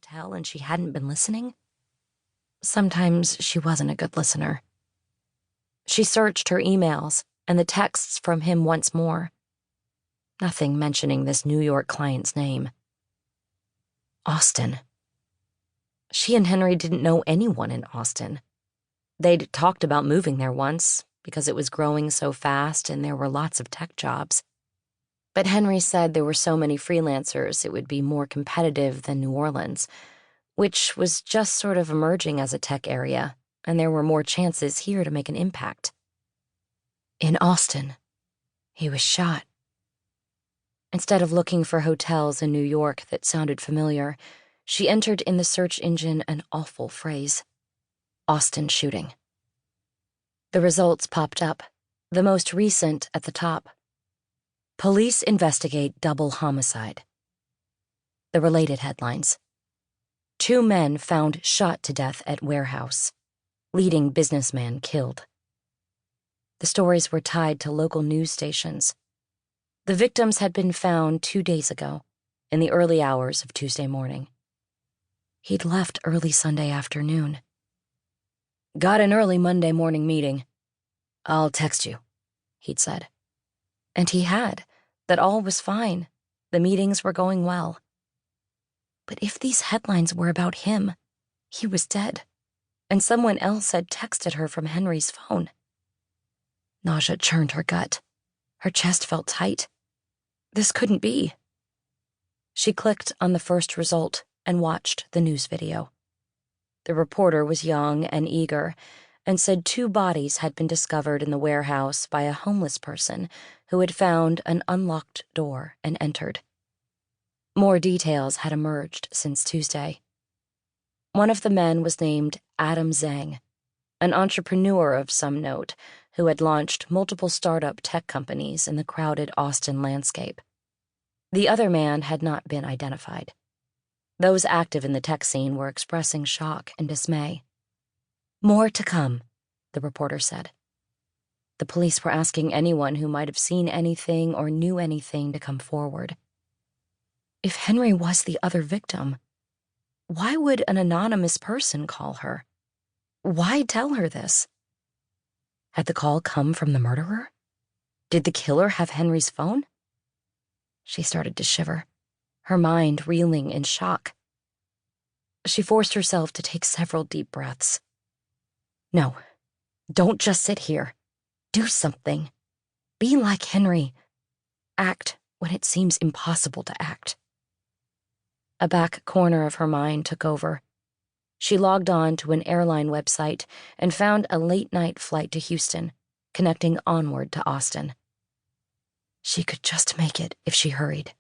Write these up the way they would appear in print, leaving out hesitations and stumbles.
hotel and she hadn't been listening? Sometimes she wasn't a good listener. She searched her emails and the texts from him once more. Nothing mentioning this New York client's name. Austin. She and Henry didn't know anyone in Austin. They'd talked about moving there once because it was growing so fast and there were lots of tech jobs. But Henry said there were so many freelancers it would be more competitive than New Orleans, which was just sort of emerging as a tech area, and there were more chances here to make an impact. In Austin, he was shot. Instead of looking for hotels in New York that sounded familiar, she entered in the search engine an awful phrase: Austin shooting. The results popped up, the most recent at the top. Police investigate double homicide. The related headlines: 2 men found shot to death at warehouse. Leading businessman killed. The stories were tied to local news stations. The victims had been found 2 days ago, in the early hours of Tuesday morning. He'd left early Sunday afternoon. Got an early Monday morning meeting. I'll text you, he'd said. And he had, that all was fine. The meetings were going well. But if these headlines were about him, he was dead, and someone else had texted her from Henry's phone. Nausea churned her gut. Her chest felt tight. This couldn't be. She clicked on the first result and watched the news video. The reporter was young and eager and said 2 bodies had been discovered in the warehouse by a homeless person who had found an unlocked door and entered. More details had emerged since Tuesday. One of the men was named Adam Zhang, an entrepreneur of some note who had launched multiple startup tech companies in the crowded Austin landscape. The other man had not been identified. Those active in the tech scene were expressing shock and dismay. More to come, the reporter said. The police were asking anyone who might have seen anything or knew anything to come forward. If Henry was the other victim, why would an anonymous person call her? Why tell her this? Had the call come from the murderer? Did the killer have Henry's phone? She started to shiver, her mind reeling in shock. She forced herself to take several deep breaths. No, don't just sit here. Do something. Be like Henry. Act when it seems impossible to act. A back corner of her mind took over. She logged on to an airline website and found a late-night flight to Houston, connecting onward to Austin. She could just make it if she hurried.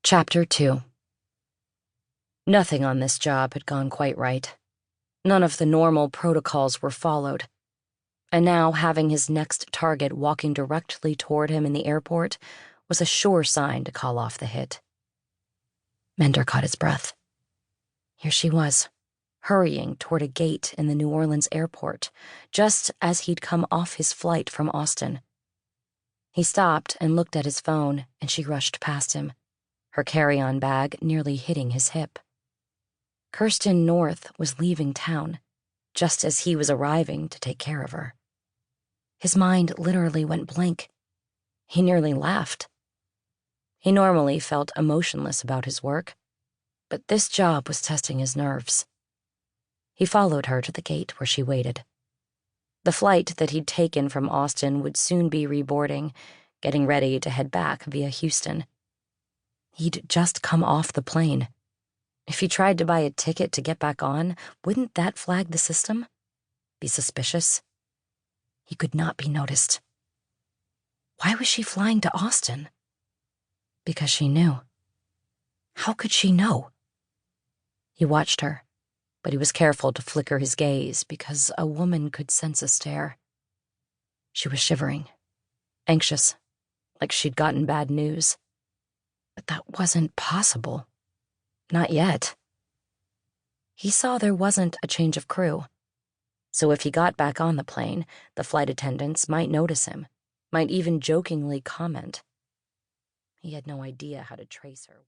Chapter 2. Nothing on this job had gone quite right. None of the normal protocols were followed. And now having his next target walking directly toward him in the airport was a sure sign to call off the hit. Mender caught his breath. Here she was, hurrying toward a gate in the New Orleans airport, just as he'd come off his flight from Austin. He stopped and looked at his phone, and she rushed past him, her carry-on bag nearly hitting his hip. Kirsten North was leaving town, just as he was arriving to take care of her. His mind literally went blank. He nearly laughed. He normally felt emotionless about his work, but this job was testing his nerves. He followed her to the gate where she waited. The flight that he'd taken from Austin would soon be reboarding, getting ready to head back via Houston. He'd just come off the plane. If he tried to buy a ticket to get back on, wouldn't that flag the system? Be suspicious? He could not be noticed. Why was she flying to Austin? Because she knew. How could she know? He watched her, but he was careful to flicker his gaze because a woman could sense a stare. She was shivering, anxious, like she'd gotten bad news. But that wasn't possible. Not yet. He saw there wasn't a change of crew. So if he got back on the plane, the flight attendants might notice him, might even jokingly comment. He had no idea how to trace her.